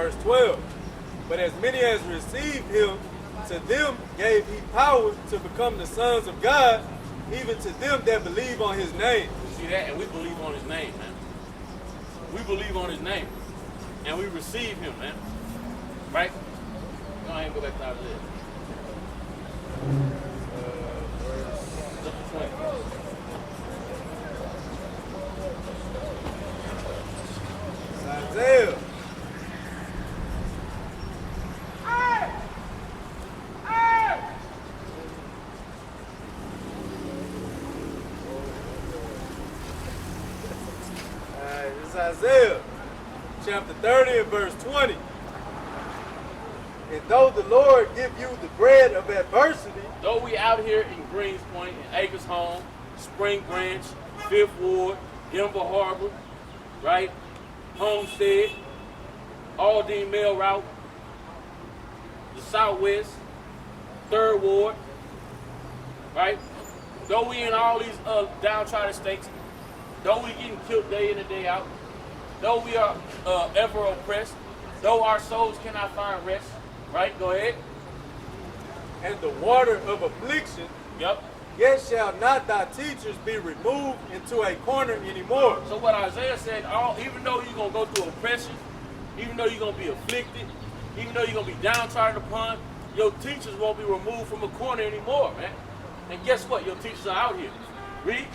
verse 12. But as many as received him, to them gave he power to become the sons of God, even to them that believe on his name. You see that? And we believe on his name, man. We believe on his name. And we receive him, man. Right? Go ahead and go back to Isaiah. Verse 20. Isaiah. It's Isaiah chapter 30 and verse 20. And though the Lord give you the bread of adversity, though we out here in Greens Point, in Acres Home, Spring Branch, Fifth Ward, Denver Harbor, right? Homestead, Aldine Mail Route, the Southwest, Third Ward, right? Though we in all these downtrodden states, though we getting killed day in and day out, though we are ever oppressed, though our souls cannot find rest, right? Go ahead. And the water of affliction, Yep. yet shall not thy teachers be removed into a corner anymore. So what Isaiah said, even though you're going to go through oppression, even though you're going to be afflicted, even though you're going to be downtrodden upon, your teachers won't be removed from a corner anymore, man. And guess what? Your teachers are out here. Read.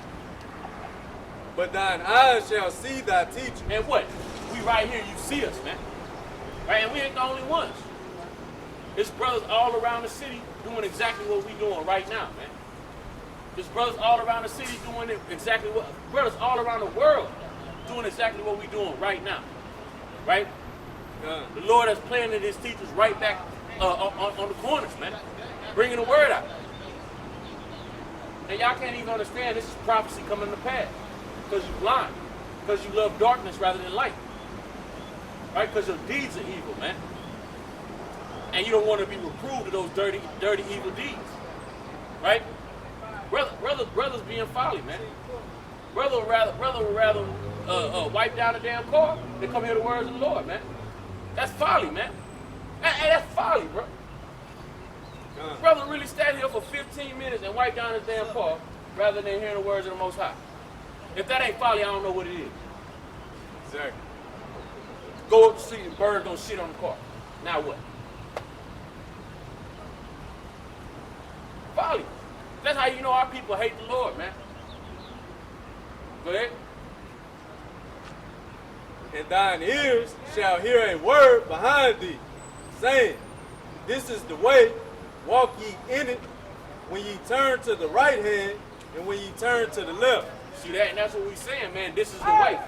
But thine eyes shall see thy teacher. And what? We right here, you see us, man. Right? And we ain't the only ones. There's brothers all around the city doing exactly what we doing right now, man. There's brothers all around the city doing exactly what, brothers all around the world doing exactly what we doing right now. Right? The Lord has planted his teachers right back on the corners, man. Bringing the word out. And y'all can't even understand this is prophecy coming to pass. Because you're blind. Because you love darkness rather than light. Right? Because your deeds are evil, man. And you don't want to be reproved of those dirty, evil deeds. Right? Brothers being folly, man. Brother would rather wipe down a damn car than come hear the words of the Lord, man. That's folly, man. Hey, that's folly, bro. Brother really stand here for 15 minutes and wipe down his damn car rather than hearing the words of the Most High. If that ain't folly, I don't know what it is. Exactly. Go up the street and birds don't shit on the car. Now what? Folly. That's how you know our people hate the Lord, man. Go ahead. And thine ears shall hear a word behind thee, saying, this is the way, walk ye in it, when ye turn to the right hand, and when ye turn to the left. See that? And that's what we're saying, man. This is the way.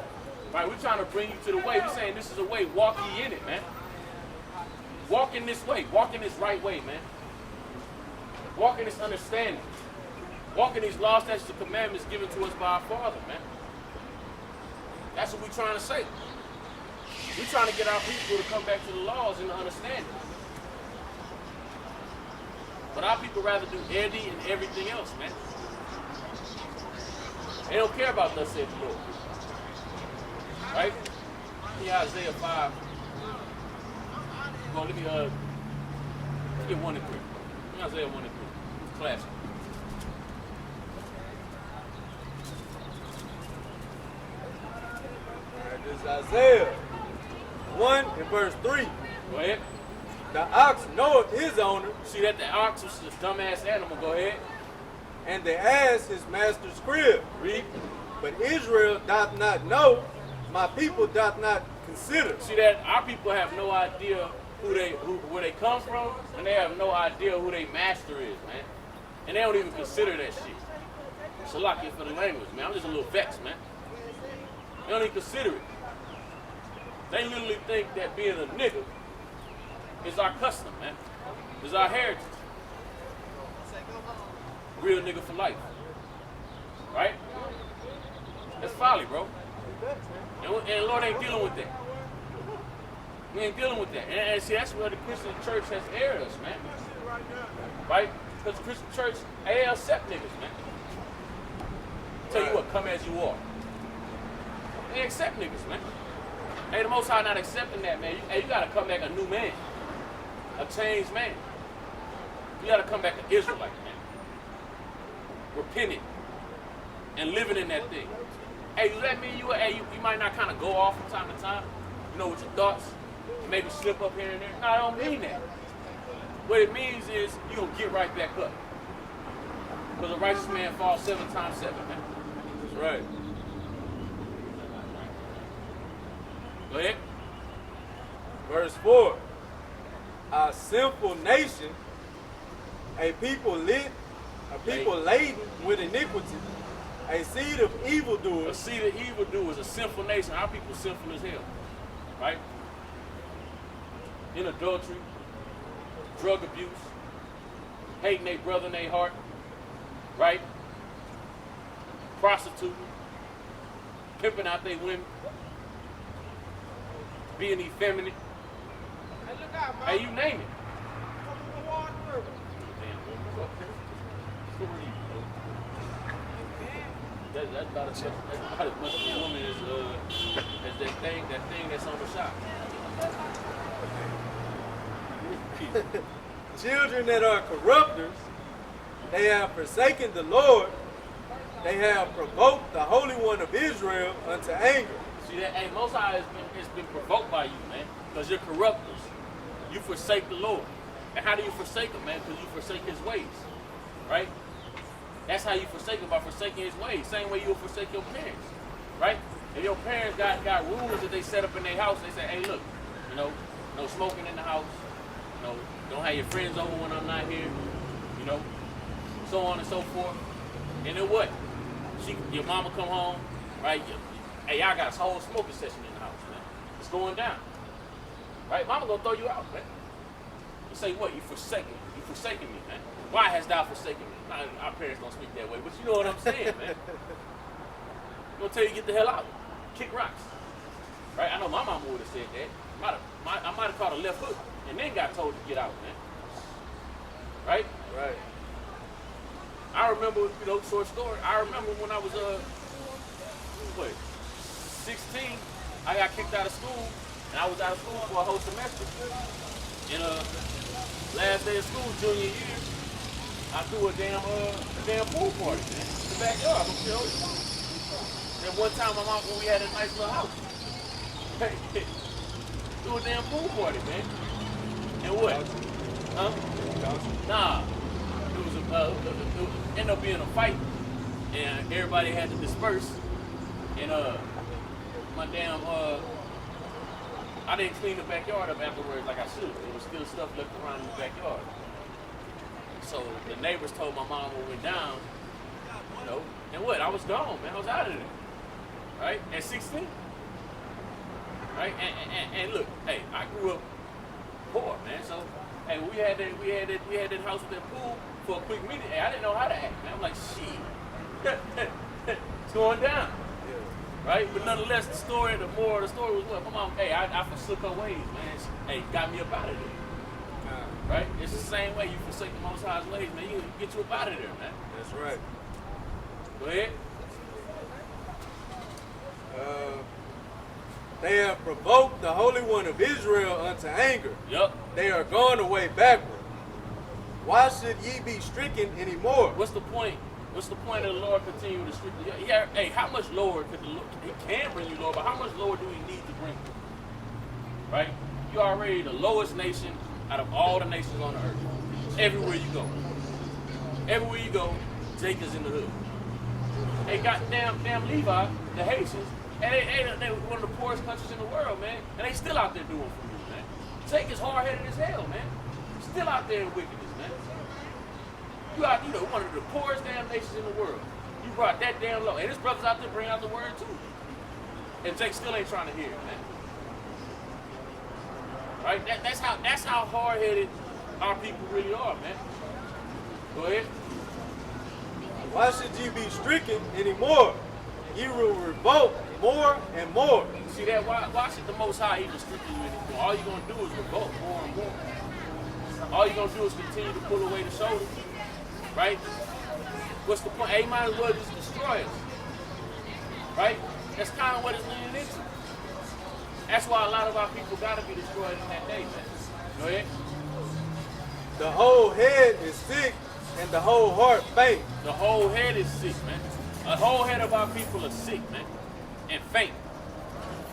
Right? We're trying to bring you to the way. We're saying this is the way. Walk ye in it, man. Walk in this way. Walk in this right way, man. Walk in this understanding. Walk in these laws, statutes, and commandments given to us by our Father, man. That's what we're trying to say. We're trying to get our people to come back to the laws and the understanding. But our people rather do Eddie and everything else, man. They don't care about thus said the Lord. Right? Yeah, Isaiah 5. Well, let me get 1 and 3. Isaiah 1 and 3. It's classic. This is Isaiah 1 and verse 3. Go ahead. The ox knoweth his owner. See that the ox is this dumbass animal. Go ahead. And the ass his master's crib. Read. But Israel doth not know, my people doth not consider. See that our people have no idea where they come from, and they have no idea who their master is, man. And they don't even consider that shit. Salaki for the language, man. I'm just a little vexed, man. They don't even consider it. They literally think that being a nigga is our custom, man. Is our heritage. Real nigga for life. Right? That's folly, bro. And the Lord ain't dealing with that. We ain't dealing with that. And see, that's where the Christian church has erred us, man. Right? Because the Christian church, they accept niggas, man. Tell you what, come as you are. They accept niggas, man. Hey, the Most High not accepting that, man. You got to come back a new man, a changed man. You got to come back an Israelite, man. Repenting and living in that thing. Hey, that mean you might not kind of go off from time to time, with your thoughts, and maybe slip up here and there. No, I don't mean that. What it means is you gonna get right back up. Because a righteous man falls 7 times 7, man. That's right. Go ahead. Verse 4. A sinful nation, a people laden with iniquity, a seed of evildoers. A seed of evildoers, a sinful nation. Our people sinful as hell, right? In adultery, drug abuse, hating their brother in their heart, right? Prostituting, pimping out their women, being effeminate. Hey, you name it. That's about as much of a woman as that thing that's on the shop. Children that are corrupters, they have forsaken the Lord. They have provoked the Holy One of Israel unto anger. See that? Hey, Most High has been provoked by you, man, because you're corrupters. You forsake the Lord. And how do you forsake him, man? Because you forsake his ways, right? That's how you forsake him, by forsaking his ways. Same way you'll forsake your parents, right? If your parents got rules that they set up in their house, they say, hey, look, no smoking in the house, don't have your friends over when I'm not here, so on and so forth. And then what? Your mama come home, right? Hey, y'all got a whole smoking session in the house, man. It's going down. Right? Mama gonna throw you out, man. You say what? You forsaken me, man. Why hast thou forsaken me? Now, our parents don't speak that way, but you know what I'm saying, man. I'm gonna tell you, get the hell out. Kick rocks. Right? I know my mama would have said that. I might have caught a left hook and then got told to get out, man. Right? Right. I remember, short story. I remember when I was 16, I got kicked out of school, and I was out of school for a whole semester. And last day of school, junior year, I threw a damn pool party, man, in the backyard. I'm sure. And one time, when we had a nice little house, threw a damn pool party, man. And what? Huh? Nah. It ended up being a fight, and everybody had to disperse. And my damn I didn't clean the backyard up afterwards like I should. There was still stuff left around in the backyard. So the neighbors told my mom when we went down, and what? I was gone, man. I was out of there, right? At 16, right? And look, hey, I grew up poor, man. So hey, we had that house with that pool for a quick minute. Hey, I didn't know how to act, man. I'm like, shit, it's going down. Right? But nonetheless, the moor of the story was what? My mom, hey, I forsook her ways, man. Hey, got me up out of there. Right? It's the same way you forsake the Most High's ways, man. You get you up out of there, man. That's right. Go ahead. They have provoked the Holy One of Israel unto anger. Yup. They are gone away backward. Why should ye be stricken anymore? What's the point? What's the point of the Lord continuing to strip you? Yeah, hey, how much lower could the Lord? He can bring you lower, but how much lower do we need to bring you? Right? You're already the lowest nation out of all the nations on the earth. Everywhere you go. Everywhere you go, Jacob's in the hood. Hey, damn Levi, the Haitians, and they one of the poorest countries in the world, man. And they still out there doing for you, man. Jacob's hard-headed as hell, man. Still out there in wickedness, man. You one of the poorest damn nations in the world. You brought that damn low. And his brothers out there bring out the word too. And Jake still ain't trying to hear it, man. Right? That's how hard-headed our people really are, man. Go ahead. Why should ye be stricken anymore? Ye will revolt more and more. See that? Why should the Most High even stricken you anymore? All you're going to do is revolt more and more. All you're going to do is continue to pull away the shoulders. Right? What's the point? Hey, you might as well just destroy us. Right? That's kind of what it's leaning into. That's why a lot of our people gotta be destroyed in that day, man. Go ahead. The whole head is sick and the whole heart faint. The whole head is sick, man. The whole head of our people are sick, man, and faint.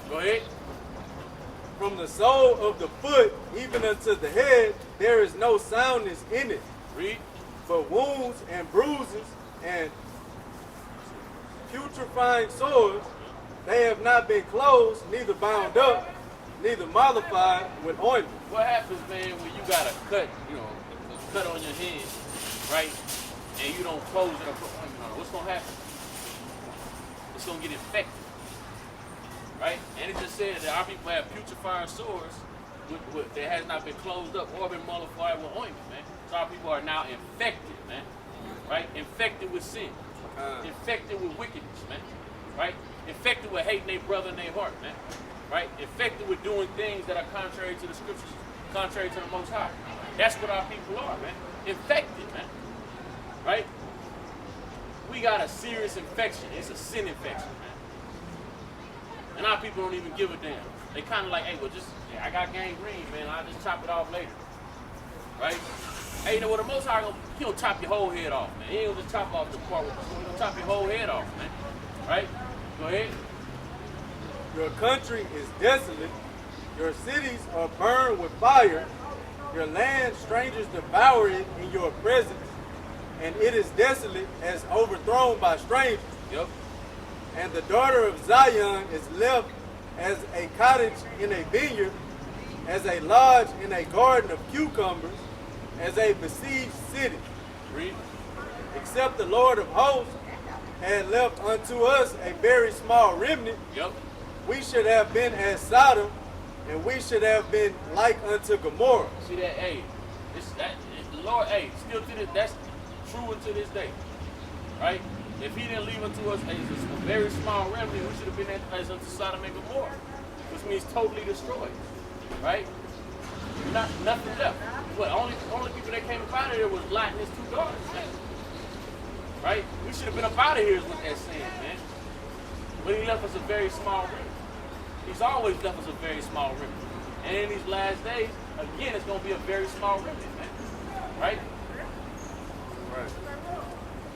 Go ahead. From the sole of the foot even unto the head, there is no soundness in it, Read. but wounds and bruises and putrefying sores. They have not been closed, neither bound up, neither mollified with ointment. What happens, man, when you got a cut, you know, a cut on your hand, right, and you don't close it or put ointment on it? What's gonna happen? It's gonna get infected, right? And it just said that our people have putrefying sores that has not been closed up or been mollified with ointment, man. So our people are now infected, man, right? Infected with sin, infected with wickedness, man, right? Infected with hating their brother in their heart, man, right? Infected with doing things that are contrary to the scriptures, contrary to the Most High. That's what our people are, man. Infected, man, right? We got a serious infection. It's a sin infection, man. And our people don't even give a damn. They kind of like, hey, well, just, I got gangrene, man. I'll just chop it off later, right? Hey, you know what? The Most High, he don't chop your whole head off, man. He ain't gonna just chop off the part with the, he gonna chop your whole head off, man, right? Go ahead. Your country is desolate. Your cities are burned with fire. Your land, strangers devour it in your presence. And it is desolate as overthrown by strangers. Yep. And the daughter of Zion is left as a cottage in a vineyard, as a lodge in a garden of cucumbers, as a besieged city. Read. Except the Lord of hosts had left unto us a very small remnant, Yep. we should have been as Sodom, and we should have been like unto Gomorrah. See that? Hey, the Lord. Hey, still to this. That's true unto this day, right? If He didn't leave unto us a very small remnant, we should have been as unto Sodom and Gomorrah, which means totally destroyed, right? Nothing left. What? Only people that came up out of there was Lot and his two daughters, man. Right? We should have been up out of here with that sin, man. But He left us a very small remnant. He's always left us a very small remnant. And in these last days, again, it's going to be a very small remnant, man. Right? Right.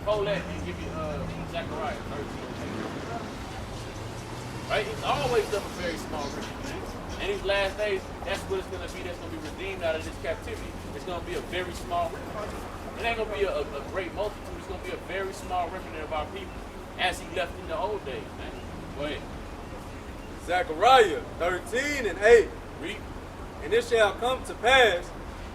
Hold that and give you Zechariah 13. Right? He's always left a very small remnant, man. In these last days, that's what it's going to be. That's going to be redeemed out of this captivity. It's going to be a very small remnant. It ain't going to be a great multitude. It's going to be a very small remnant of our people as He left in the old days, man. Go ahead. Zechariah 13 and 8. Read. And it shall come to pass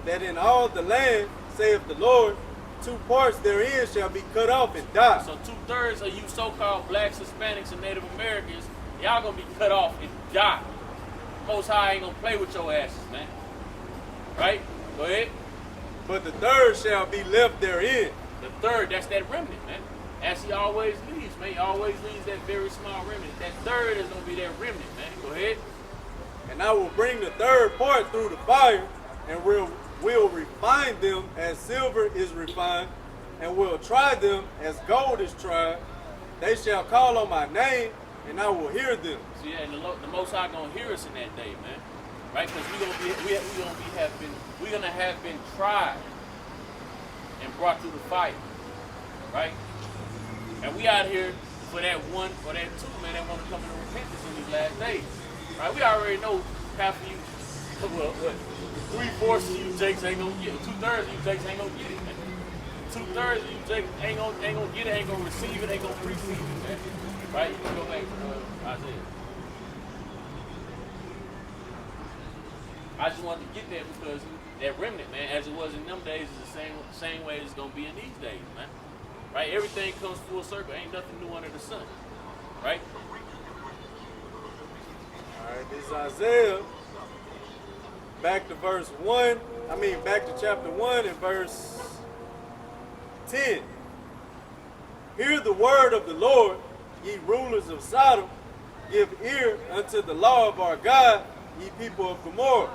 that in all the land, saith the Lord, 2 parts therein shall be cut off and die. So 2/3 of you so-called blacks, Hispanics, and Native Americans, y'all going to be cut off and die. Most High ain't going to play with your asses, man. Right? Go ahead. But the third shall be left therein. The third, that's that remnant, man. As He always leaves, man. He always leaves that very small remnant. That third is going to be that remnant, man. Go ahead. And I will bring the third part through the fire, and will refine them as silver is refined, and will try them as gold is tried. They shall call on my name, and I will hear them. See, and the Most High gonna hear us in that day, man. Right? Because we're gonna have been tried and brought through the fire. Right? And we out here for that one or that two, man, that want to come into repentance in these last days. Right? We already know half of you, well, what, 3/4 of you Jakes ain't gonna get it. 2/3 of you Jakes ain't gonna get it, man. 2/3 of you Jakes ain't gonna get it, ain't gonna receive it, ain't gonna receive it, man. Right? You can go back to Isaiah. I just wanted to get there because that remnant, man, as it was in them days, is the same way it's gonna be in these days, man. Right? Everything comes full circle. Ain't nothing new under the sun. Right? All right, this is Isaiah. Back to back to chapter 1 and verse 10. Hear the word of the Lord, ye rulers of Sodom. Give ear unto the law of our God, ye people of Gomorrah.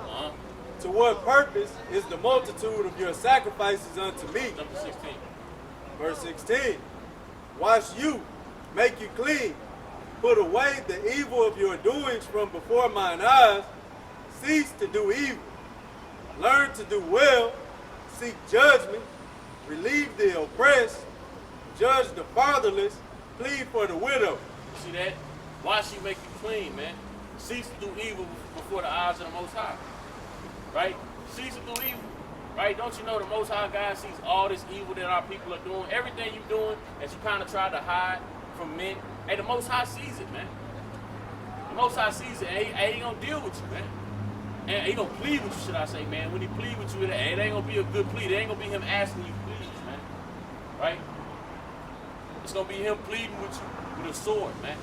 To what purpose is the multitude of your sacrifices unto me? Number 16. Verse 16. Wash you, make you clean, Put away the evil of your doings from before mine eyes. Cease to do evil. Learn to do well. Seek judgment. Relieve the oppressed. Judge the fatherless. Plead for the widow. You see that? Why she make you clean, man? Cease to do evil before the eyes of the Most High. Right? Cease to do evil. Right? Don't you know the Most High God sees all this evil that our people are doing? Everything you're doing that you kind of try to hide from men. Hey, the Most High sees it, man. The Most High sees it, and he ain't gonna deal with you, man. And he gonna plead with you, should I say, man. When he plead with you, it ain't gonna be a good plea. It ain't gonna be him asking you please, man. Right? It's gonna be him pleading with you with a sword, man.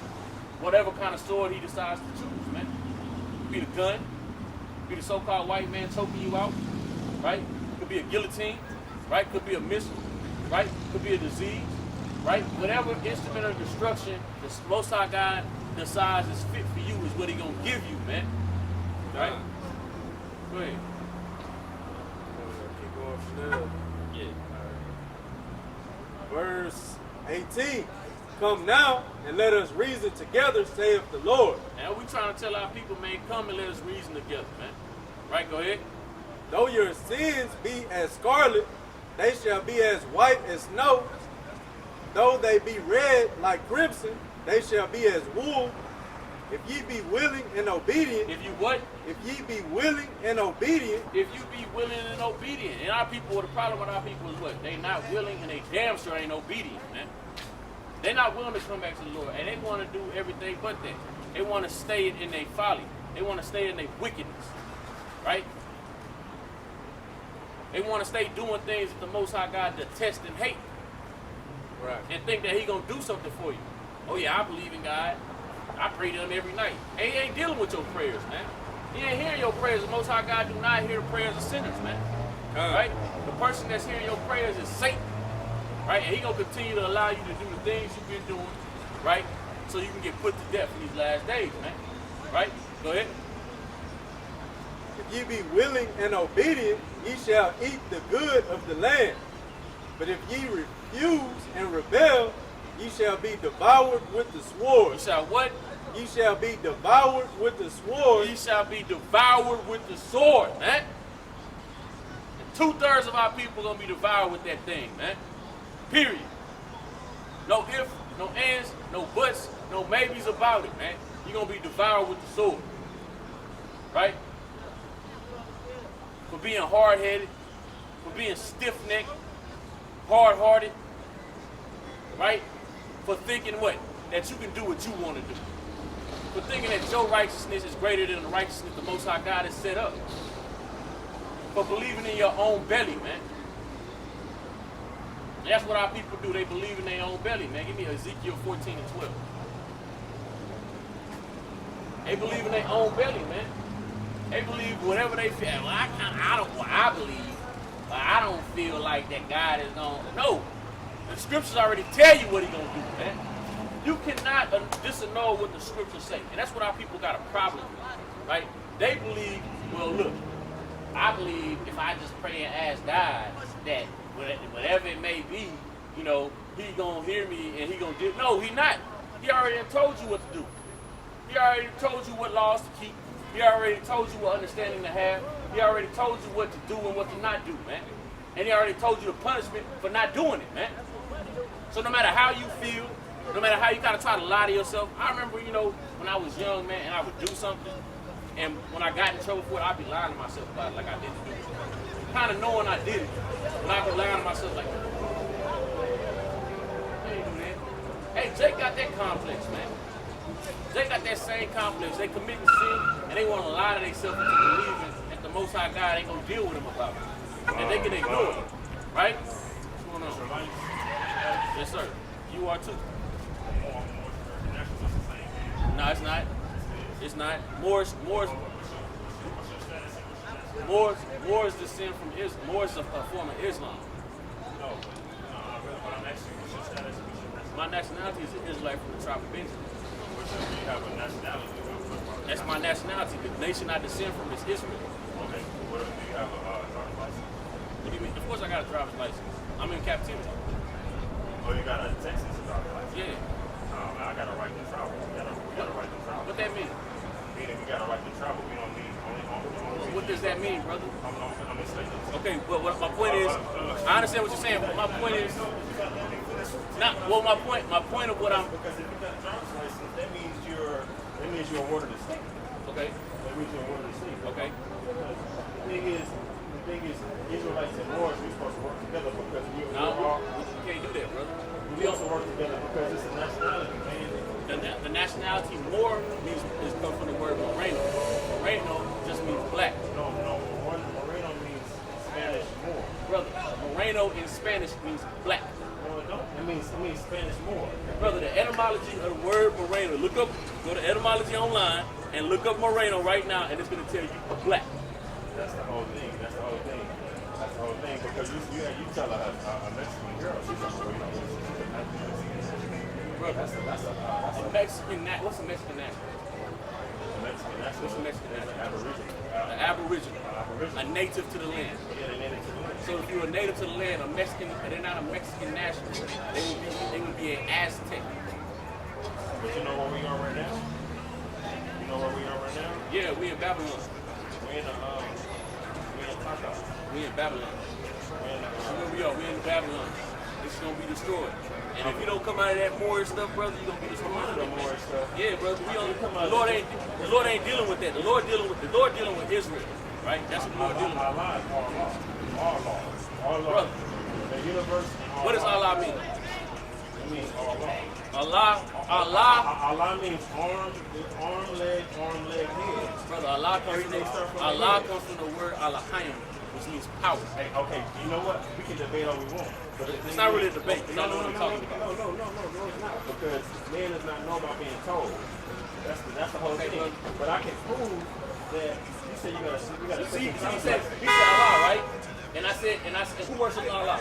Whatever kind of sword he decides to choose, man. Could be the gun, could be the so-called white man choking you out, right? Could be a guillotine, right? Could be a missile, right? Could be a disease, right? Whatever instrument of destruction the Most High God decides is fit for you is what he gonna give you, man. Right? Go ahead. Keep going from there. Yeah. Verse 18. Come now and let us reason together, saith the Lord. And we trying to tell our people, man, come and let us reason together, man. Right? Go ahead. Though your sins be as scarlet, they shall be as white as snow. Though they be red like crimson, they shall be as wool. If ye be willing and obedient. If you what? If ye be willing and obedient. If you be willing and obedient. And our people, the problem with our people is what? They not willing and they damn sure ain't obedient, man. They're not willing to come back to the Lord. And they want to do everything but that. They want to stay in their folly. They want to stay in their wickedness. Right? They want to stay doing things that the Most High God detests and hate. Right. And think that he going to do something for you. Oh yeah, I believe in God. I pray to him every night. And he ain't dealing with your prayers, man. He ain't hearing your prayers. The Most High God do not hear the prayers of sinners, man. Right? The person that's hearing your prayers is Satan. Right? And he going to continue to allow you to do the things you've been doing. Right? So you can get put to death in these last days, man. Right? Go ahead. If ye be willing and obedient, ye shall eat the good of the land. But if ye refuse and rebel, ye shall be devoured with the sword. You shall what? Ye shall be devoured with the sword. Ye shall be devoured with the sword, man. And 2/3 of our people gonna be devoured with that thing, man. Period. No ifs, no ands, no buts, no maybes about it, man. You're gonna be devoured with the sword. Right? For being hard-headed, for being stiff-necked, hard-hearted, right? For thinking what? That you can do what you want to do. For thinking that your righteousness is greater than the righteousness the Most High God has set up. For believing in your own belly, man. And that's what our people do. They believe in their own belly, man. Give me Ezekiel 14 and 12. They believe in their own belly, man. They believe whatever they feel. Well, I believe, but I don't feel like that God is going to. No. The scriptures already tell you what he's going to do, man. You cannot disannul what the scriptures say. And that's what our people got a problem with, right? They believe, well, look, I believe if I just pray and ask God that whatever it may be, you know, he going to hear me and he going to do. No, he not. He already told you what to do. He already told you what laws to keep. He already told you what understanding to have. He already told you what to do and what to not do, man. And he already told you the punishment for not doing it, man. So no matter how you feel, no matter how you gotta try to lie to yourself, I remember, you know, when I was young, man, and I would do something, and when I got in trouble for it, I'd be lying to myself about it like I didn't do it. Kind of knowing I did it, but I'd be lying to myself like, I ain't do that. Hey, Jake got that complex, man. They got that same complex. They committing sin, and they want to lie to themselves into believing that the Most High God ain't going to deal with them about it. And they can ignore it. Right? What's going on? Yes, sir. You are too. No, it's not. It's not. Moor is descent from Islam. Moor is a form of Islam. My nationality is an Israelite from the tribe of Benjamin. You have a nationality. That's my nationality. The nation I descend from is Israel. Okay. What do you have a driver's license? What do you mean? Of course I got a driver's license. I'm in captivity. Oh, you got a Texas driver's license? Yeah. I I got a right to travel. We got a right to travel. What that mean? Meaning we got a right to travel. We don't need only What does that mean, brother? I'm enslaved. Okay, well, what my point is, I understand what you're saying, but my point is, not, well, my point of what I'm, Because if you got a driver's license, that means you're awarded a state. okay, That means you're awarded a state. okay, The thing is, Israelites and Moors, we're supposed to work together because we no, are. you can't do that, brother. We also work together because it's a nationality, man. The nationality more means is come from the word moreno. Moreno just means black. No, Moreno means Spanish Moor. Brother, moreno in Spanish means black. No, it don't. It means Spanish Moor. Brother, the etymology of the word moreno, go to etymology online and look up moreno right now, and it's going to tell you black. That's the whole thing. Because you tell a Mexican girl, she's a Moreno. Brother, That's a Mexican, what's a Mexican national? Mexican national. What's a Mexican That's national? an Aboriginal. An aboriginal, a native to the land. Yeah, they native to the land. So if you're a native to the land, a Mexican, they're not a Mexican national. They would be an Aztec. But you know where we are right now? You know where we are right now? Yeah, we in Babylon. We in Taka. We in Babylon. So where we are, we in Babylon. It's gonna be destroyed. And if you don't come out of that Moor stuff, brother, you're gonna be destroyed. The Moor stuff. Yeah, brother. The Lord ain't dealing with that. The Lord dealing with Israel, right? That's what the Lord dealing with. Allah is all law. All law. Brother, The universe. what does Allah mean? It means all law. Allah means arm, leg, head. brother, Allah comes from the word Allahayim, which means power. Hey, okay, you know what? We can debate all we want. But It's not really a debate. Because I know what I'm talking about. No, it's not. Because man does not know about being told. That's the whole thing. But I can prove that you said you gotta See, he said Allah, right? And I said, who worships Allah?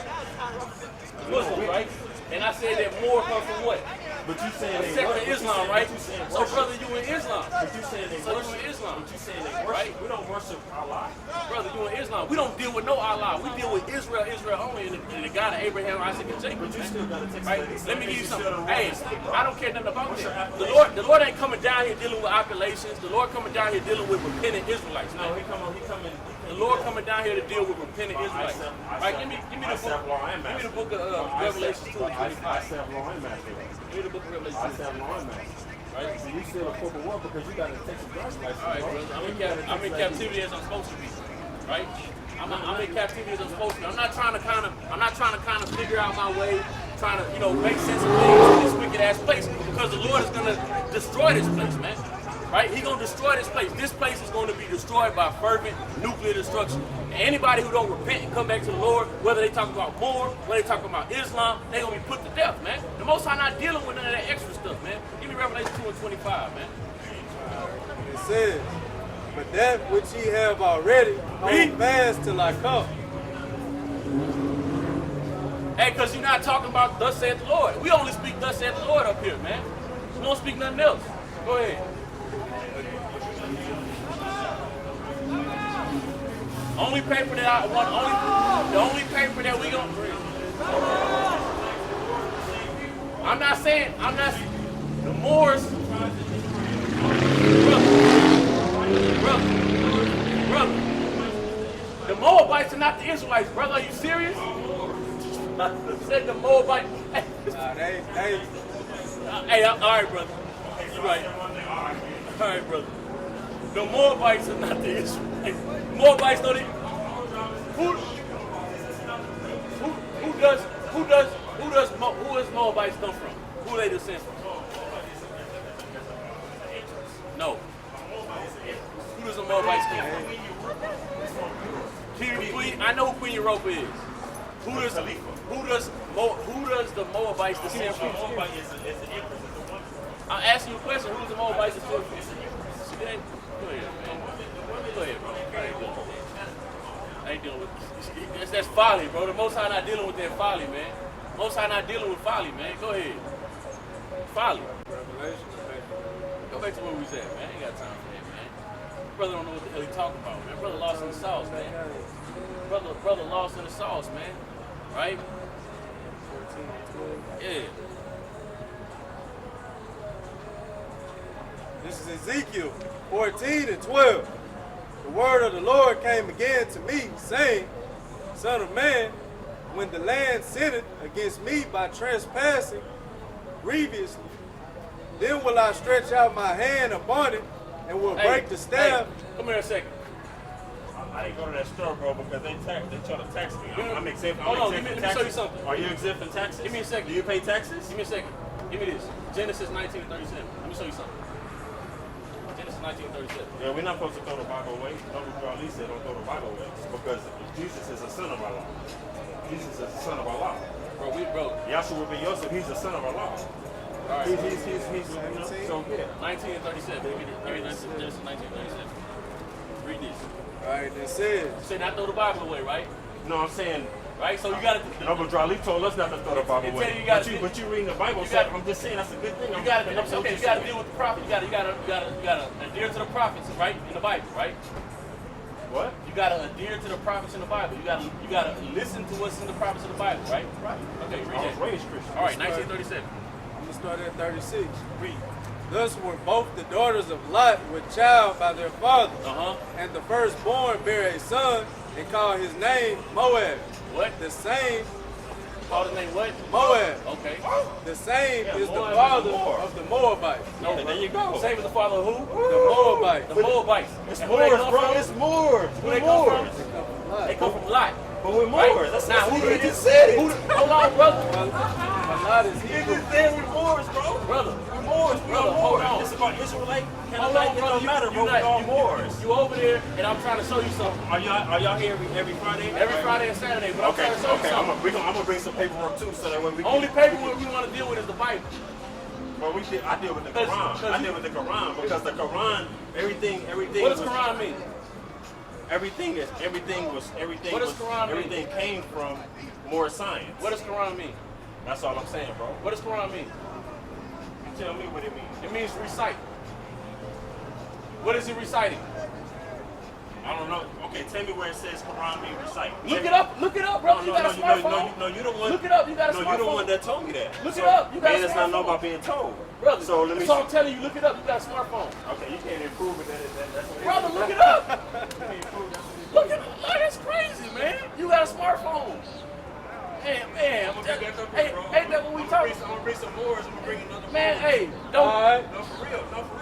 Muslims, right? And I said that more comes from what? But you saying they Secular worship. Islam, right? So, brother, you in Islam. But you saying they So you worship. in Islam. But you saying they worship. Right? We don't worship Allah. Brother, you in Islam. We don't deal with no Allah. We deal with Israel only, and the God of Abraham, Isaac, and Jacob. But you still gotta take Right? some- Let me give you still something. gotta Hey, roll. I don't care nothing about What's your that. appellation? The Lord ain't coming down here dealing with appellations. The Lord coming down here dealing with repentant Israelites. No, Man. he coming. The Lord coming down here to deal with repentant Israelites. Right? Give me the book. Give me the book of Revelation 2:25. I serve law and master. Give me the book of Revelation I 2. serve law and master. Right? So you still a corporate war because you got to take some driver's license. All right, brother. I'm in captivity as I'm supposed to be, right? I'm in captivity as I'm supposed to be. I'm not trying to kind of figure out my way, trying to make sense of things in this wicked ass place, because the Lord is gonna destroy this place, man. Right? He's gonna destroy this place. This place is going to be destroyed by fervent nuclear destruction. And anybody who don't repent and come back to the Lord, whether they talk about Moor, whether they talk about Islam, they're gonna be put to death, man. The Most High not dealing with none of that extra stuff, man. Give me Revelation 2:25, man. It says, but that which ye have already, hold fast till I come. Hey, because you're not talking about thus saith the Lord. We only speak thus saith the Lord up here, man. We don't speak nothing else. Go ahead. Only paper that I want, the only paper that we gonna bring. The Moors, brother, the Moabites are not the Israelites, brother. Are you serious? I said the Moabites. Hey, all right, brother. You're right. All right, brother. The Moabites are not the Israelites. Moabites don't even. Who does Moabites come from? Who they descend from? No. Who does the Moabites come from? Queen, I know who Queen Europa is. Who does the Moabites descend from? I'm asking you a question. Who does the Moabites descend from? Go ahead, man. Go ahead, bro. I ain't dealing with that's folly, bro. The Most High not dealing with that folly, man. Most High not dealing with folly, man. Go ahead. Folly. Go back to where we was at, man. I ain't got time for that, man. Brother don't know what the hell he talking about, man. Brother lost in the sauce, man. Brother lost in the sauce, man. Right? Yeah. This is Ezekiel 14 and 12. The word of the Lord came again to me, saying, Son of man, when the land sinneth against me by trespassing grievously, then will I stretch out my hand upon it and will break the staff. Hey, come here a second. I didn't go to that store, bro, because they try to tax me. I'm exempt. Hold on, exempt let from me show you taxes. something. Are you exempt from taxes? Give me a second. Do you pay taxes? Give me a second. Give me this. Genesis 19 and 37. Let me show you something. Genesis 19 and 37. Yeah, we're not supposed to throw the Bible away. Dr. Charlie said don't throw the Bible away because Jesus is a son of our law. Jesus is the son of our law. Bro. Yahshua ben Yosef, he's the son of our law. All right. He's so yeah. 19 and 37. Give me Genesis 19 and 37. Read this. All right, that says, You say not throw the Bible away, right? No, I'm saying. Right? So you got to. No, but Charlie told us not to throw the Bible away. But you reading the Bible, so I'm just saying that's a good thing. You got to deal with the prophet. You got to adhere to the prophets, right? In the Bible, right? What? You got to adhere to the prophets in the Bible. You got to listen to what's in the prophets in the Bible, right? Right. Okay, read I was that. raised Christian. All right, 1937. I'm going to start at 36. Read. Thus were both the daughters of Lot with child by their father. And the firstborn bare a son and called his name Moab. What? The same. Called his name what? Moab. Okay. The same is the Moab is father the Moor. of the Moabites. No, Yeah, there you go. Same as the father of who? The Moabites. The Moabites. It's And who they Moors, come bro. from? It's Moors. Who We're they come Moors. from? They come from Lot. But we're Right? Moors. That's Now, what who he did just said it. Hold on, brother. A lot is He Hebrew. just said we're Moors, bro. Brother. We're Moors. We're Brother, Moors. hold on. It's about Israelite. Hold on, It brother. don't matter, bro. We're all Moors. You over there, and I'm trying to show you something. Are y'all here every Friday? Every Friday and Saturday, but I'm Okay, trying to show you okay. I'm something. gonna bring some paperwork too, so that when we Only paperwork we want to deal with is the Bible. But I deal with the Quran. I deal with the Quran because the Quran, everything. What does Quran mean? Everything What does Quran mean? everything came from more science. What does Quran mean? That's all I'm saying, bro. What does Quran mean? You tell me what it means. It means recite. What is it reciting? I don't know. Okay, tell me where it says Quran mean recite. Look it up, brother. You got a smartphone. No, you the one. Look it up. You got a No, smartphone. you the one that told me that. Look it up. You got a man, it's not know smartphone. about being told. Brother, So let me. that's all I'm telling you. Look it up. You got a smartphone. Okay, you can't improve it. That's what Brother, look it up. You can't improve that. Look it up. Like, that's crazy, man. You got a smartphone. Man, I'm gonna bring that up hey, here, bro. ain't that what we talking? I'm gonna bring some more. I'm gonna bring another. Man, more. hey, don't. No, for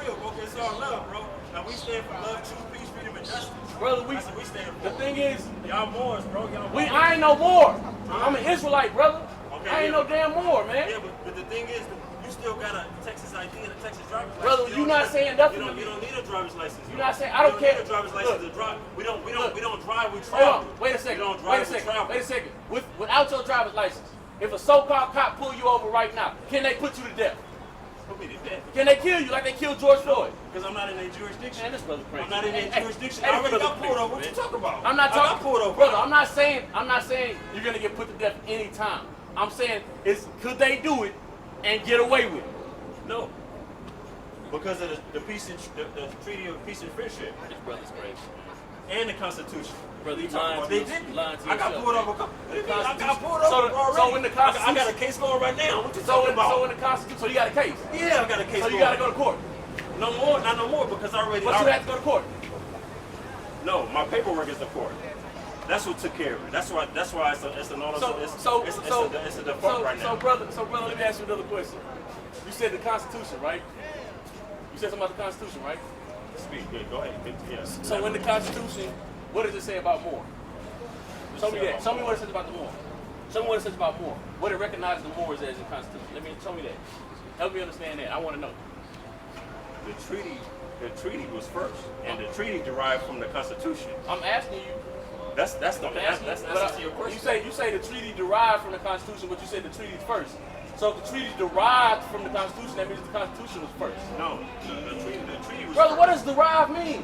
real, bro. It's all love, bro. Now we stand for love, truth, peace, freedom, and justice. Brother, That's what we stand for. the thing is, Y'all Moors, bro. Y'all Moors. I ain't no Moor. I'm an Israelite, brother. Okay, I ain't yeah. no damn Moor, man. Yeah, but the thing is, you still got a Texas ID and a Texas driver's license. Brother, you not saying nothing to me. You don't need a driver's license. You not saying I don't care. You don't need a driver's license to drive. We don't drive. We Hold travel. on. Wait a second. We don't Wait drive. a We second. travel. Wait a second. Without your driver's license, if a so-called cop pull you over right now, can they put you to death? Put me to death. Can they kill you like they killed George Floyd? Because I'm not in their jurisdiction. Man, this brother crazy. I'm not in their Hey, jurisdiction. hey, I already this got brother pulled over. What crazy, you talking about? I'm not I talking, got pulled over. brother. I'm not saying you're gonna get put to death anytime. I'm saying could they do it and get away with it? No. Because of the Treaty of Peace and Friendship This brother's crazy. and the Constitution. Brother, you talking lying about? to They us- didn't. lying to I got yourself, pulled man. over. What do you mean? I got Constitution- pulled so over the- already. so when the I got a Constitution- case going right now. What you So talking in about? the Constitution, so you got a case. Yeah, I got a case So going. you gotta go to court. No more, not no more, because I already. But you have to go to court. No, my paperwork is the court. That's what took care of it. That's why it's an honor. It's a default right now. So brother, let me ask you another question. You said the Constitution, right? You said something about the Constitution, right? Speak. Yeah, go ahead. Yes. So in the Constitution, what does it say about Moor? Show me that. Show me what it says about the Moor. Show me what it says about Moor. What it recognizes the Moors as in the Constitution. Show me that. Help me understand that. I want to know. The treaty was first, and the treaty derived from the Constitution. I'm asking you. That's the That's answer to your question. You say the treaty derived from the Constitution, but you said the treaty first. So if the treaty derived from the Constitution, that means the Constitution was first. No, the treaty was. Brother, first. what does derive mean?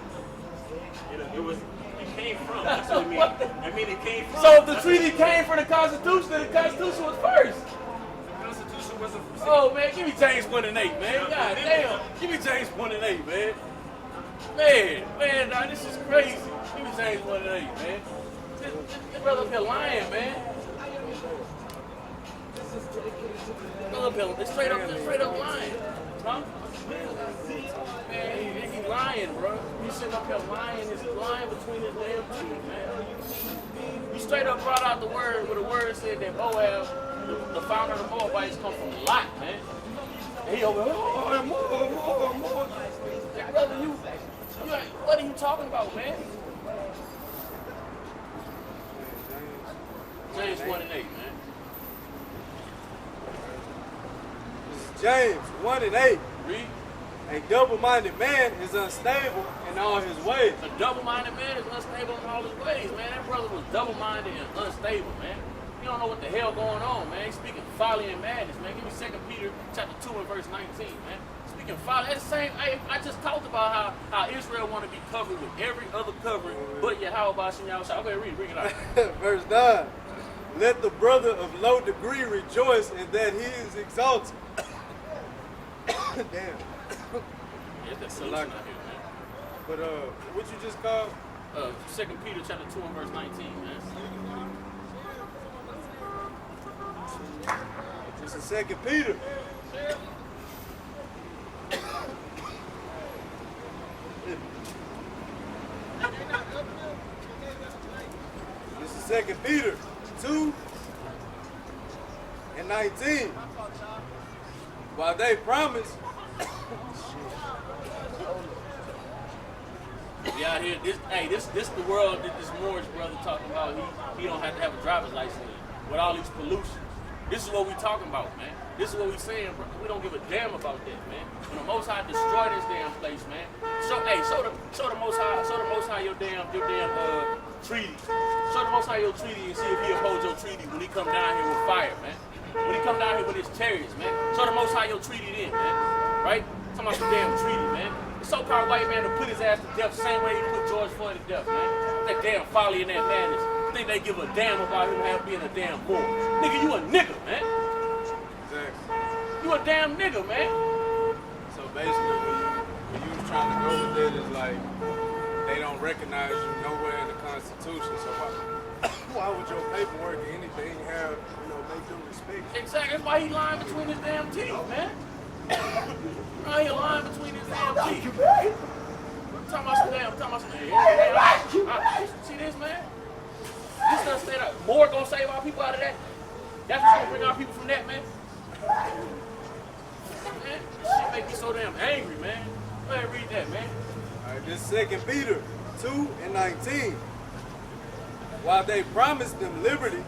It came from. That's what it means. I mean, it came from. So if the treaty came from the Constitution, then the Constitution was first. The Constitution wasn't. Oh man, give me James 1 and 8, man. God damn, give me James 1 and 8, man. Man, nah, this is crazy. Give me James 1 and 8, man. This brother up here lying, man. Brother up here, straight up lying. Huh? Man, he lying, bro. He's sitting up here lying. He's lying between his damn teeth, man. You straight up brought out the word where the word said that Boaz, the founder of the Moabites, come from Lot, man. And he over, more. Like, brother, what are you talking about, man? James 1 and 8, man. This is James 1 and 8. Read. A double-minded man is unstable in all his ways. A double-minded man is unstable in all his ways, man. That brother was double-minded and unstable, man. You don't know what the hell going on, man. He's speaking folly and madness, man. Give me 2 Peter chapter 2 and verse 19, man. Speaking folly. That's the same. I just talked about how Israel want to be covered with every other covering, but yet how about Shem Yahweh? Okay, read it out. Verse 9. Let the brother of low degree rejoice in that he is exalted. Damn. There's that solution out here, man. But what you just called? 2 Peter chapter 2 and verse 19, man. This is 2 Peter. This is 2 Peter 2 and 19. While they promise. We out here, this the world that this Moorish brother talking about. He don't have to have a driver's license with all these pollutions. This is what we talking about, man. This is what we saying, bro. We don't give a damn about that, man. When the Most High destroy this damn place, man. Show the Most High your damn treaty. Show the Most High your treaty and see if he upholds your treaty when he come down here with fire, man. When he come down here with his chariots, man. Show the Most High your treaty then, man. Right? Talking about some damn treaty, man. The so-called white man to put his ass to death the same way he put George Floyd to death, man. That damn folly and that madness. Think they give a damn about him being a damn Moor. Nigga, you a nigga, man. Exactly. You a damn nigga, man. So basically, when you was trying to go with that, is like they don't recognize you nowhere in the Constitution. So why would your paperwork or anything have, make them respect you? Exactly. That's why he lying between his damn teeth, man. Why he lying between his damn teeth? Talking about some damn. See this, man? This doesn't say that Moore gonna save our people out of that. That's what's gonna bring our people from that, man. Man, this shit make me so damn angry, man. Go ahead and read that, man. All right, this 2 Peter 2 and 19. While they promised them liberty,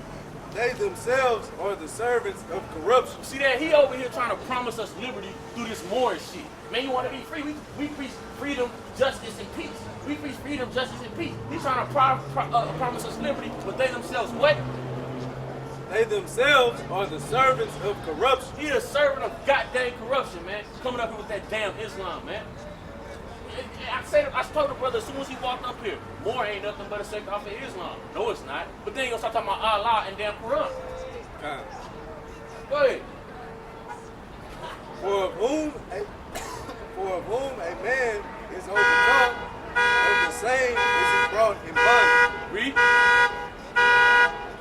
they themselves are the servants of corruption. See that? He over here trying to promise us liberty through this Moorish shit. Man, you want to be free? We preach freedom, justice, and peace. We preach freedom, justice, and peace. He's trying to promise us liberty, but they themselves what? They themselves are the servants of corruption. He a servant of goddamn corruption, man. Coming up here with that damn Islam, man. I told the brother as soon as he walked up here, Moor ain't nothing but a sect off of Islam. No, it's not. But then he gonna start talking about Allah and damn Quran. Go ahead. For of whom a man is overcome, of the same is he brought in bondage. Read.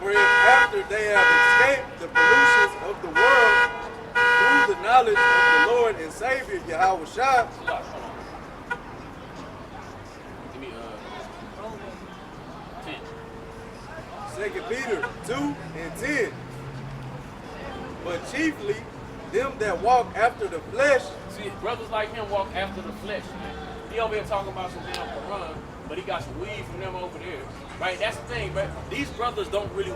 For if after they have escaped the pollutions of the world through the knowledge of the Lord and Savior Yahweh Shai, Give me 10. 2 Peter 2 and 10. But chiefly them that walk after the flesh. See, brothers like him walk after the flesh, man. He over here talking about some damn Quran, but he got some weed from them over there. Right? That's the thing, right? These brothers don't really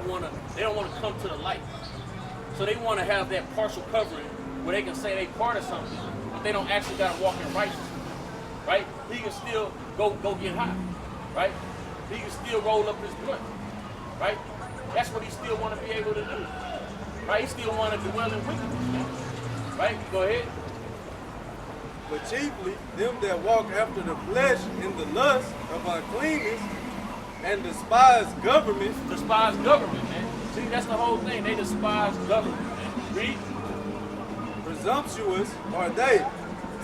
they don't want to come to the light. So they want to have that partial covering where they can say they part of something, but they don't actually got to walk in righteousness. Right? He can still go get high. Right? He can still roll up his blunt. Right? That's what he still want to be able to do. Right? He still want to dwell in wickedness. Right? Go ahead. But chiefly them that walk after the flesh in the lust of uncleanness and despise government. Despise government, man. See, that's the whole thing. They despise government, man. Read. Presumptuous are they,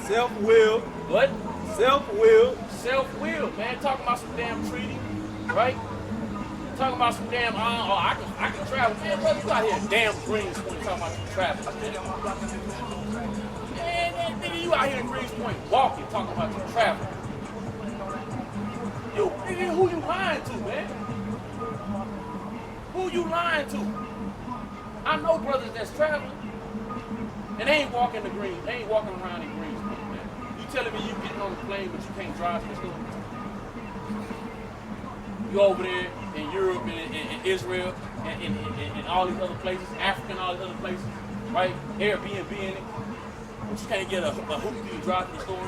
self-willed. What? Self-willed. Self-willed, man. Talking about some damn treaty, right? Talking about some damn, I can travel. Man, brother, you out here damn green when you talking about some travel. Man, nigga, you You out here in Greens Point walking, talking about you traveling. You, nigga, who you lying to, man? Who you lying to? I know brothers that's traveling, and they ain't walking the green. They ain't walking around in Greens Point, man. You telling me you getting on the plane, but you can't drive to the store? You over there in Europe and Israel and all these other places, Africa and all these other places, right? Airbnb in it. But you can't get a hoopty to drive to the store in.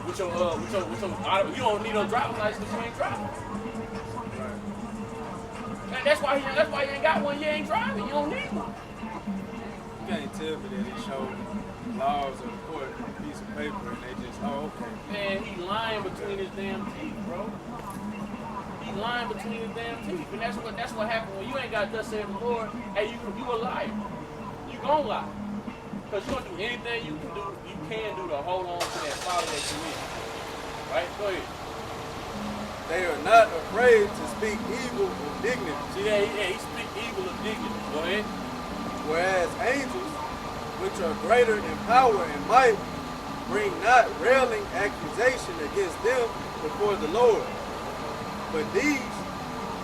With your, you don't need no driver's license if you ain't driving. And that's why you ain't got one. You ain't driving. You don't need one. You can't tell me that he showed laws of the court on a piece of paper and they just, oh, okay. Man, he lying between his damn teeth, bro. He lying between his damn teeth, and that's what happened when you ain't got thus saith the Lord. Hey, you a liar. You gonna lie, cause you gonna do anything you can do to hold on to that folly that you in. Right? Go ahead. They are not afraid to speak evil of dignity. See, he speak evil of dignity. Go ahead. Whereas angels, which are greater in power and might, bring not railing accusation against them before the Lord. But these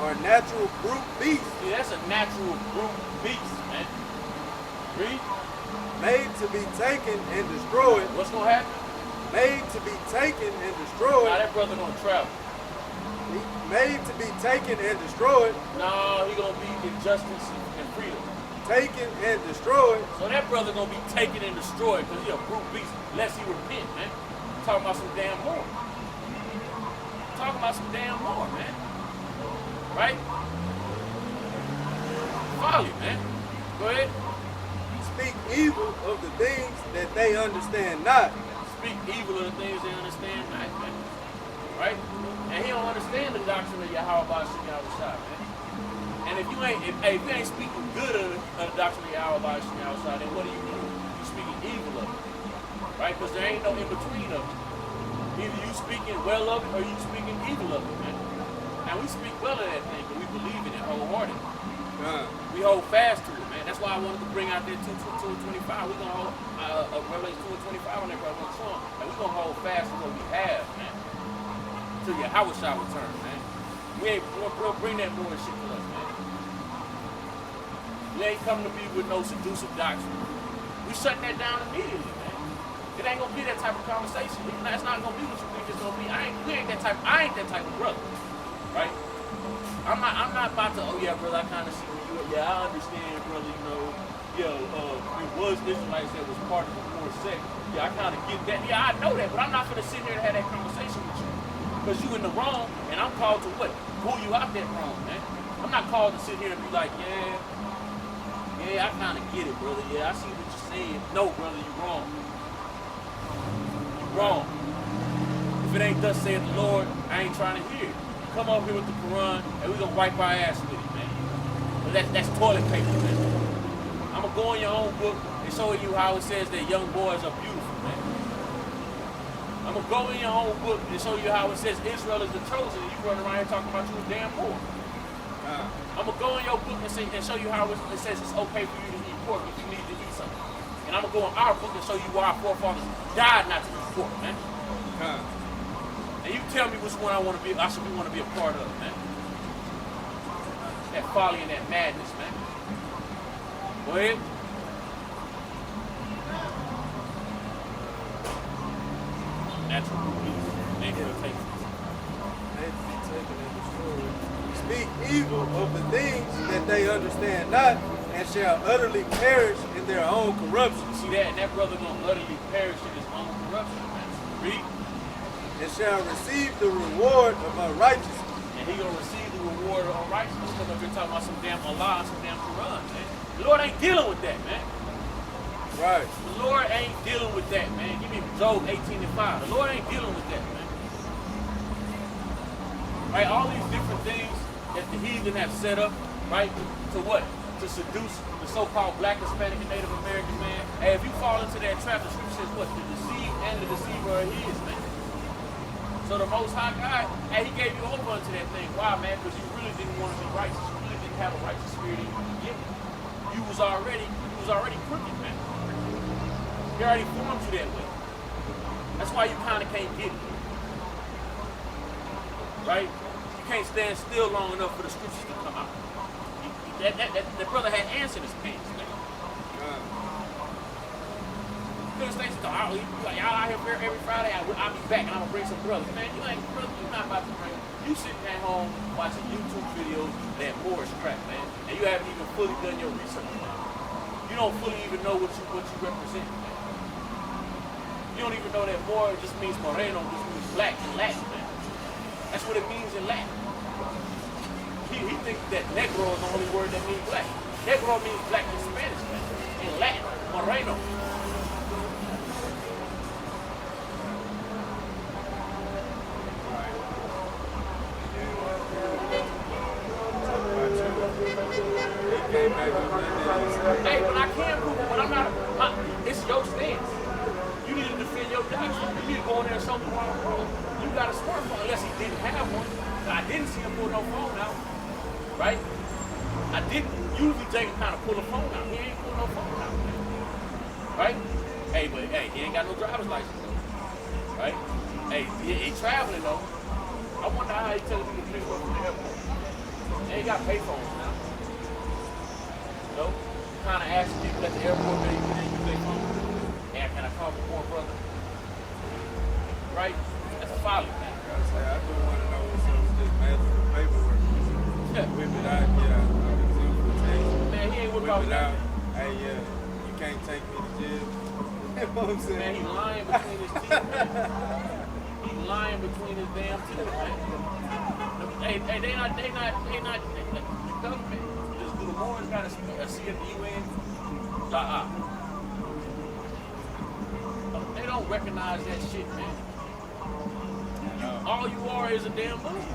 are natural brute beasts. See, that's a natural brute beast, man. Read. Made to be taken and destroyed. What's gonna happen? Made to be taken and destroyed. Now that brother gonna travel. Made to be taken and destroyed. No, he gonna be in justice and freedom. Taken and destroyed. So that brother gonna be taken and destroyed because he a brute beast, unless he repent, man. Talking about some damn more. Talking about some damn more, man. Right? Folly, man. Go ahead. Speak evil of the things that they understand not. Speak evil of the things they understand not, man. Right? And he don't understand the doctrine of Yahweh Ba'ashim Yahushua, man. And if you ain't speaking good of the doctrine of Yahweh Ba'ashim Yahushua, then what do? You speaking evil of it. Right? Because there ain't no in between of it. Either you speaking well of it or you speaking evil of it, man. And we speak well of that thing, but we believe in it wholeheartedly. We hold fast to it, man. That's why I wanted to bring out that 2:25. We're going to hold Revelation 2:25 on that, brother. And we're going to hold fast to what we have, man. Till Yahweh shall return, man. We'll bring that more shit to us, man. You ain't coming to me with no seductive doctrine. We shutting that down immediately, man. It ain't gonna be that type of conversation. That's not gonna be what you think it's gonna be. I ain't that type of brother, right? I'm not about to. Oh yeah, brother. I kind of see you. Yeah, I understand, brother. You know, it was Israelites that was part of the moor sect. Yeah, I kind of get that. Yeah, I know that, but I'm not gonna sit here and have that conversation with you because you in the wrong, and I'm called to what? Pull you out that wrong, man. I'm not called to sit here and be like, yeah, I kind of get it, brother. Yeah, I see what you're saying. No, brother, you're wrong. Wrong. If it ain't thus saith the Lord, I ain't trying to hear it. Come up here with the Quran and we're gonna wipe our ass with it, man. But that's toilet paper, man. I'm gonna go in your own book and show you how it says that young boys are beautiful, man. I'm gonna go in your own book and show you how it says Israel is the chosen and you run around here talking about you a damn poor. I'm gonna go in your book and show you how it says it's okay for you to eat pork if you need to eat something. And I'm gonna go in our book and show you why our forefathers died not to eat pork, man. And you tell me which one I want to be a part of, man. That folly and that madness, man. Go ahead. Natural beast. They will take it. Speak evil of the things that they understand not, and shall utterly perish in their own corruption. You see that? And that brother gonna utterly perish in his own corruption, man. Read. And shall receive the reward of unrighteousness. And he gonna receive the reward of unrighteousness. Come up here talking about some damn Allah and some damn Quran, man. The Lord ain't dealing with that, man. Right. The Lord ain't dealing with that, man. Give me Job 18:5. The Lord ain't dealing with that, man. Right? All these different things that the heathen have set up, right? To what? To seduce the so-called black, Hispanic, and Native American man. Hey, if you fall into that trap, the scripture says what? The deceived and the deceiver are his, man. So the Most High God, hey, he gave you over into that thing. Why, man? Because you really didn't want to be righteous. You really didn't have a righteous spirit in you. You was already crooked, man. He already formed you that way. That's why you kind of can't get it. Right? You can't stand still long enough for the scriptures to come out. That brother had ants in his pants, man. Y'all out here every Friday, I'll be back and I'm gonna bring some brothers. Man, you ain't brother, you not about to bring. You sitting at home watching YouTube videos that moor is crap, man. And you haven't even fully done your research. You don't fully even know what you represent, man. You don't even know that moor just means moreno, just means black in Latin, man. That's what it means in Latin. He thinks that negro is the only word that means black. Negro means black in Spanish, man. In Latin, moreno. Hey, but I can prove it, but I'm not. It's your stance. You need to defend your doctrine. You need to go in there and show me why I'm wrong. You got a smartphone, unless he didn't have one. I didn't see him pull no phone out. Right? I didn't. Usually Jacob kind of pull a phone out. He ain't pull no phone out. Right? Hey, but hey, he ain't got no driver's license. Right? Hey, he traveling though. I wonder how he telling me to pick him up from the airport. They ain't got payphones now. You know? Kind of asking people at the airport that you can use their phone. And can I call my poor brother? Right? That's a folly, man. I do want to know what's up with this magical paperwork. Yeah. Whip it out, yeah. I can see what it takes. Man, he ain't whip Whip out it out. Hey, yeah, you can't take me to jail. You know what I'm saying? Man, he lying between his teeth, man. He lying between his damn teeth, man. Hey, they not the government. Just do the Moors got a seat at the UN. They don't recognize that shit, man. All you are is a damn Muslim.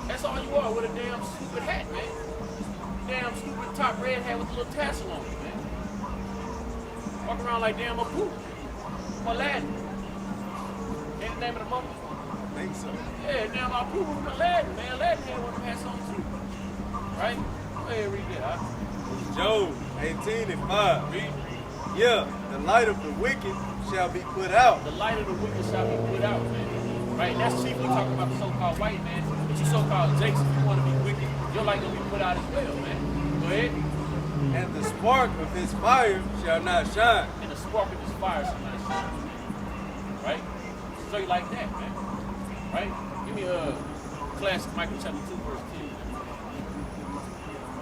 That's all you are with a damn stupid hat, man. Damn stupid top red hat with a little tassel on it, man. Walk around like damn Abu. Or Latin. Ain't the name of the mother? I think so. Yeah, damn Abu from Latin, man. Latin had one to pass on too. Right? Go ahead, read that, huh? Job 18:5. Read. Yeah, the light of the wicked shall be put out. The light of the wicked shall be put out, man. Right? That's chiefly talking about the so-called white man. But you so-called Jakes, if you want to be wicked, your light will be put out as well, man. Go ahead. And the spark of his fire shall not shine. And the spark of his fire shall not shine. Right? Straight like that, man. Right? Give me a classic Micah chapter 2, verse 10.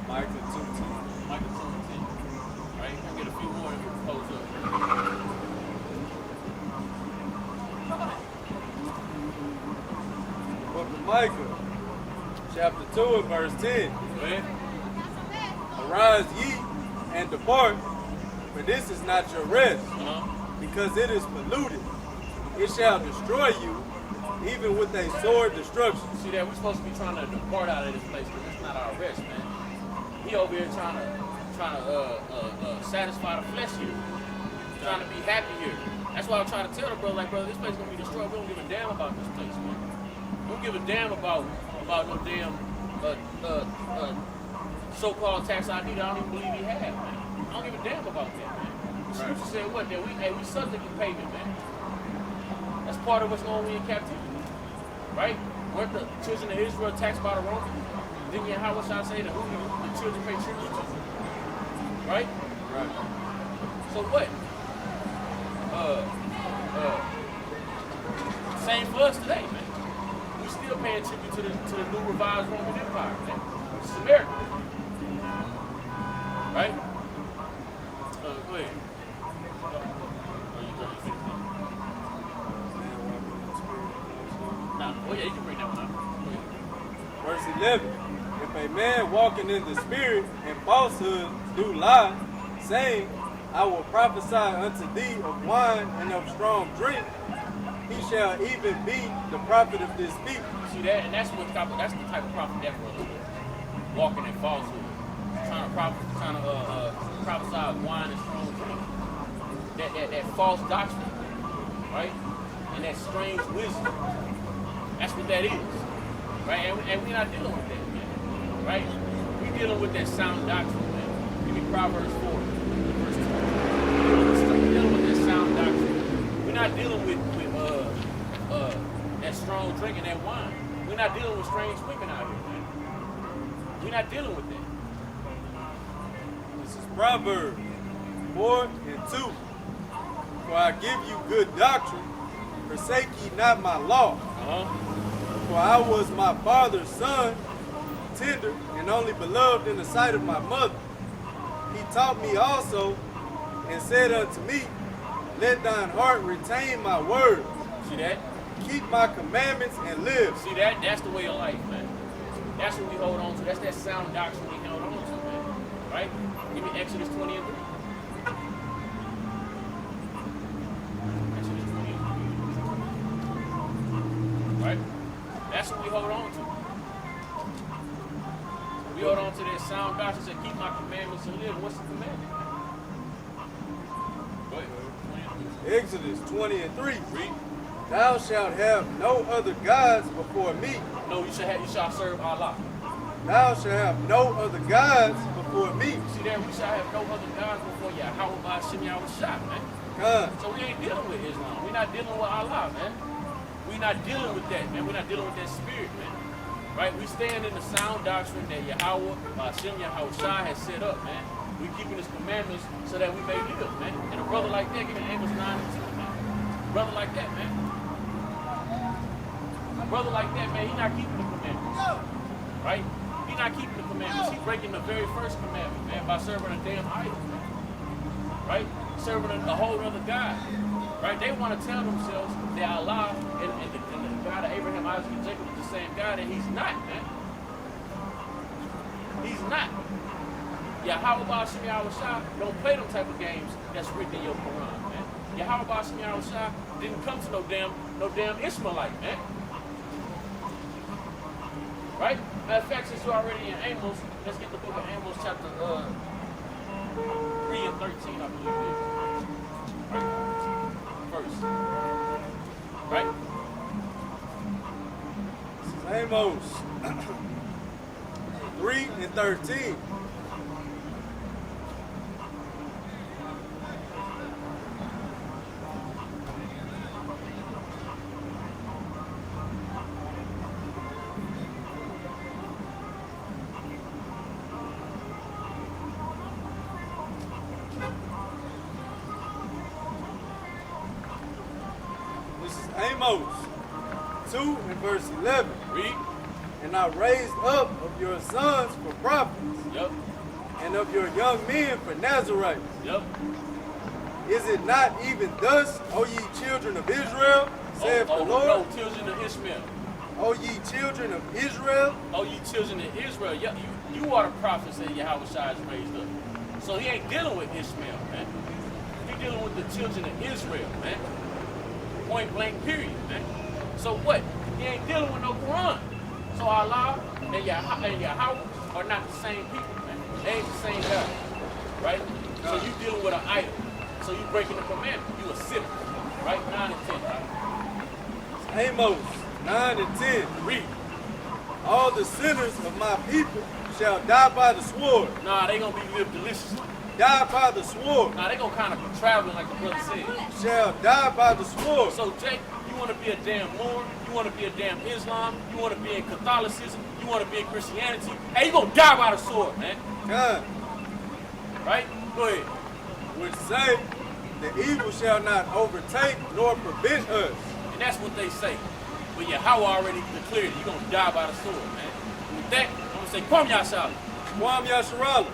Micah 2:10. Micah 2:10. Right? I'll get a few more and we'll close up. Book of Micah, chapter 2 and verse 10. Go ahead. Arise ye and depart, for this is not your rest, because it is polluted. It shall destroy you, even with a sword destruction. See that we're supposed to be trying to depart out of this place, but it's not our rest, man. He over here trying to satisfy the flesh here, trying to be happy here. That's why I'm trying to tell the brother, like, brother, this place is gonna be destroyed. We don't give a damn about this place, man. We don't give a damn about no damn so-called tax ID that I don't even believe he had, man. I don't give a damn about that, man. The scripture said what? That we subject to payment, man. That's part of what's going on in captivity, right? Weren't the children of Israel taxed by the Romans? Didn't Yahweh shall say that who the children pay tribute to? Right? Right. So what? Same for us today, man. We still paying tribute to the new revised Roman Empire, man. Which is America. Right? Go ahead. Oh yeah, you can bring that one up. Verse 11. If a man walking in the spirit and falsehood do lie, saying, I will prophesy unto thee of wine and of strong drink, he shall even be the prophet of this people. See that, and that's the type of prophet that brother is. Walking in falsehood, trying to prophesy of wine and strong drink. That false doctrine, right? And that strange wisdom. That's what that is, right? And we're not dealing with that, man, right? We're dealing with that sound doctrine, man. Give me Proverbs 4, verse 2. not dealing with that strong drink and that wine. We're not dealing with strange women out here, man. We're not dealing with that. This is Proverbs 4:2. For I give you good doctrine, forsake ye not my law. For I was my father's son, tender and only beloved in the sight of my mother. He taught me also, and said unto me, let thine heart retain my words. See that? Keep my commandments and live. See that? That's the way of life, man. That's what we hold on to. That's that sound doctrine we held on to, man. Right? Give me Exodus 20 and 3. Exodus 20 and 3. Right? That's what we hold on to. We hold on to that sound doctrine that keep my commandments and live. What's the commandment? Go ahead. 20 and 3. Exodus 20 and 3. Read. Thou shalt have no other gods before me. No, you shall serve Allah. Thou shalt have no other gods before me. See there, we shall have no other gods before Yahweh by Shem Yahushua, man. So we ain't dealing with Islam. We're not dealing with Allah, man. We're not dealing with that, man. We're not dealing with that spirit, man. Right? We stand in the sound doctrine that Yahweh by Shem Yahushua has set up, man. We keeping his commandments so that we may live, man. And a brother like that, give me Amos 9 and 2, man. A brother like that, man. A brother like that, man, he not keeping the commandments. Right? He not keeping the commandments. He's breaking the very first commandment, man, by serving a damn idol, man. Right? Serving a whole other God. Right? They want to tell themselves that Allah and the God of Abraham, Isaac, and Jacob is the same God, and he's not, man. He's not. Yahweh Ba'ashem Yahushua don't play them type of games that's written in your Quran, man. Yahweh Ba'ashem Yahushua didn't come to no damn Ishmaelite, man. Right? Matter of fact, since you're already in Amos, let's get the book of Amos chapter 3 and 13, I believe it is. Right? First. Right? This is Amos 3 and 13. Amos 2 and verse 11. Read. And I raised up of your sons for prophets. Yep. And of your young men for Nazarites. Yep. Is it not even thus, O ye children of Israel, saith the Lord? No, children of Ishmael. O ye children of Israel. O ye children of Israel. You are the prophets that Yahweh Shai is raised up. So he ain't dealing with Ishmael, man. He dealing with the children of Israel, man. Point blank, period, man. So what? He ain't dealing with no Quran. So Allah and Yahweh are not the same people, man. They ain't the same God, right? So you dealing with an idol. So you breaking the commandment. You a sinner, right? 9 and 10. Amos 9 and 10. Read. All the sinners of my people shall die by the sword. Nah, they gonna be lived deliciously. Die by the sword. Nah, they gonna kind of be traveling like the brother said. Shall die by the sword. So Jake, you want to be a damn moor? You want to be a damn Islam? You want to be in Catholicism? You want to be in Christianity? Hey, you gonna die by the sword, man. God. Right? Go ahead. Which say, the evil shall not overtake nor prevent us. And that's what they say. But Yahweh already declared it. You're gonna die by the sword, man. With that, I'm gonna say, Kwam Yashala. Kwam Yasharala.